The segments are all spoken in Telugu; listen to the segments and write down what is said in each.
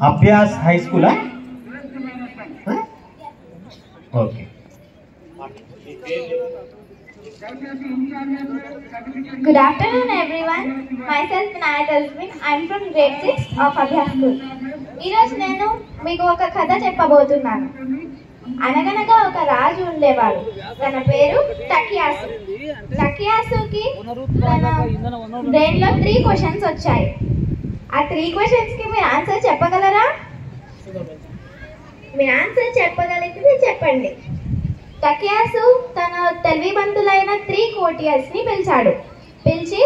అభ్యాస్ హై స్కూలా? Okay. Good afternoon everyone. Myself Nayat Azmin. I am from grade 6 of Abhyas School. ఈరోజు నేను మీకు ఒక కథ చెప్పబోతున్నాను. అనగనగా ఒక రాజు ఉండేవాడు. తన పేరు టకియాసు. టకియాసుకి తన బ్రెయిన్లో 3 క్వశ్చన్స్ వచ్చాయి. ఆ 3 క్వశ్చన్స్కి మీరు ఆన్సర్ చెప్పగలరా? మీరు ఆన్సర్ చెప్పగలిగితే చెప్పండి. టకియాసు తన తెలివిమంతులైన 3 కోటియర్స్ని పిలిచాడు. పిలిచి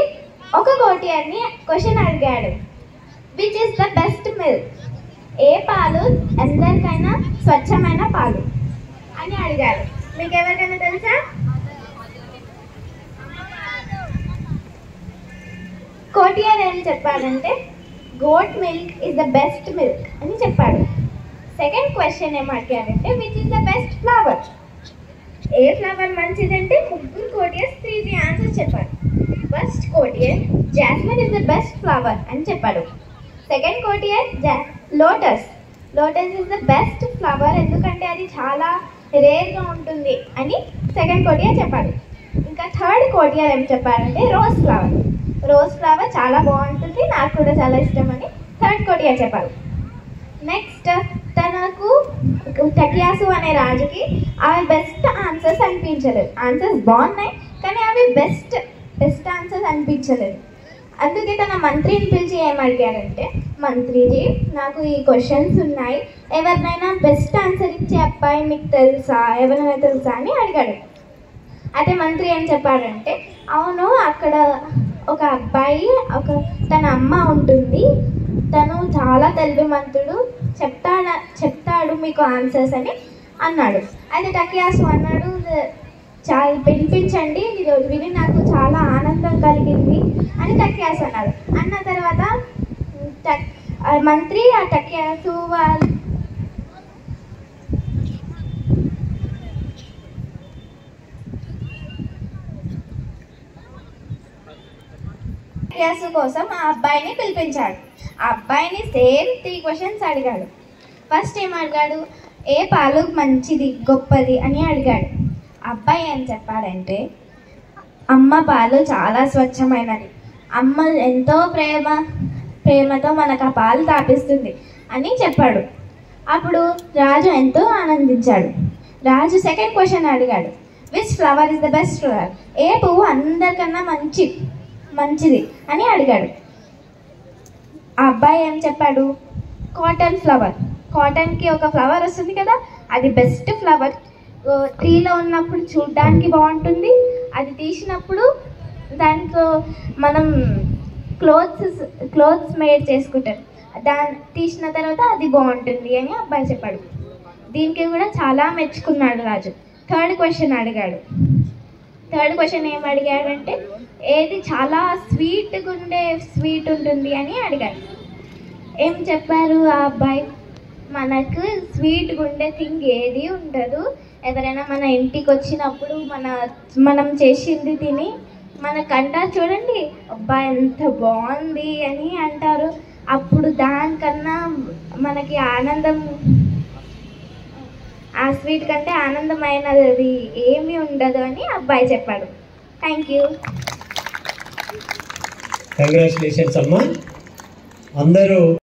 ఒక కోటియర్ని క్వశ్చన్ అడిగాడు. Which is the best milk? ఏ పాలు అందరికైనా స్వచ్ఛమైన పాలు అని అడిగాడు. మీకు ఎవరికైనా తెలుసా? కోటియర్ ఏం చెప్పాడంటే goat milk is the best milk అని చెప్పాడు. సెకండ్ క్వశ్చన్ ఏం అడిగాడంటే which is the best flower? ఏ ఫ్లవర్ మంచిదంటే 3 కోటియర్స్ 3 ఆన్సర్స్ చెప్పారు. First courtier jasmine is the best flower అని చెప్పాడు. Second courtier lotus is the best flower ఎందుకంటే అది చాలా రేర్గా ఉంటుంది అని సెకండ్ కోటియర్ చెప్పాడు. ఇంకా థర్డ్ కోటియర్ ఏం చెప్పారంటే రోజ్ ఫ్లవర్ చాలా బాగుంటుంది, నాకు కూడా చాలా ఇష్టం అని థర్డ్ కోటియర్ చెప్పారు. నెక్స్ట్ తనకు టకియాసు అనే రాజుకి అవి బెస్ట్ ఆన్సర్స్ అనిపించలేదు. ఆన్సర్స్ బాగున్నాయి కానీ అవి బెస్ట్ ఆన్సర్స్ అనిపించలేదు. అందుకే తన మంత్రిని పిలిచి ఏమడిగారంటే, మంత్రిజీ నాకు ఈ క్వశ్చన్స్ ఉన్నాయి, ఎవరినైనా బెస్ట్ ఆన్సర్ ఇచ్చే అబ్బాయి మీకు తెలుసా, ఎవరైనా తెలుసా అని అడిగాడు. అయితే మంత్రి ఏం చెప్పాడంటే, అవును అక్కడ ఒక అబ్బాయి తన అమ్మ ఉంటుంది, తను చాలా తెలివిమంతుడు, చెప్తాడు మీకు ఆన్సర్స్ అని అన్నాడు. అయితే టకియాసు అన్నాడు, చాలా వినిపించండి, విని నాకు చాలా ఆనందం కలిగింది అని టకియాసు అన్నాడు. అన్న తర్వాత మంత్రి ఆ టకియాసు కోసం ఆ అబ్బాయిని పిలిపించాడు. ఆ అబ్బాయిని సేమ్ 3 క్వశ్చన్స్ అడిగాడు. ఫస్ట్ ఏం అడిగాడు, ఏ పాలు మంచిది గొప్పది అని అడిగాడు. అబ్బాయి ఏం చెప్పాడంటే, అమ్మ పాలు చాలా స్వచ్ఛమైనది, అమ్మ ఎంతో ప్రేమతో మనకు ఆ పాలు తాపిస్తుంది అని చెప్పాడు. అప్పుడు రాజు ఎంతో ఆనందించాడు. రాజు సెకండ్ క్వశ్చన్ అడిగాడు, which flower is the best flower? ఏ పువ్వు అందరికన్నా మంచిది అని అడిగాడు. ఆ అబ్బాయి ఏం చెప్పాడు, కాటన్కి ఒక ఫ్లవర్ వస్తుంది కదా, అది బెస్ట్ ఫ్లవర్, ట్రీలో ఉన్నప్పుడు చూడడానికి బాగుంటుంది, అది తీసినప్పుడు దాంట్లో మనం క్లోత్స్ మేడ్ చేసుకుంటారు, దాన్ని తీసిన తర్వాత అది బాగుంటుంది అని అబ్బాయి చెప్పాడు. దీనికి కూడా చాలా మెచ్చుకున్నాడు రాజు. థర్డ్ క్వశ్చన్ అడిగాడు. థర్డ్ క్వశ్చన్ ఏం అడిగాడంటే, ఏది చాలా స్వీట్ ఉంటుంది అని అడిగాడు. ఏం చెప్పారు ఆ అబ్బాయి, మనకు స్వీట్గా ఉండే థింగ్ ఏది ఉండదు, ఎవరైనా మన ఇంటికి వచ్చినప్పుడు మనం చేసింది తిని మనకంటారు చూడండి, అబ్బాయి ఎంత బాగుంది అని అంటారు, అప్పుడు దానికన్నా మనకి ఆనందం, ఆ స్వీట్ కంటే ఆనందమైనది ఏమీ ఉండదు అని అబ్బాయి చెప్పాడు. Thank you. కంగ్రాచులేషన్స్ అమ్మా. అందరూ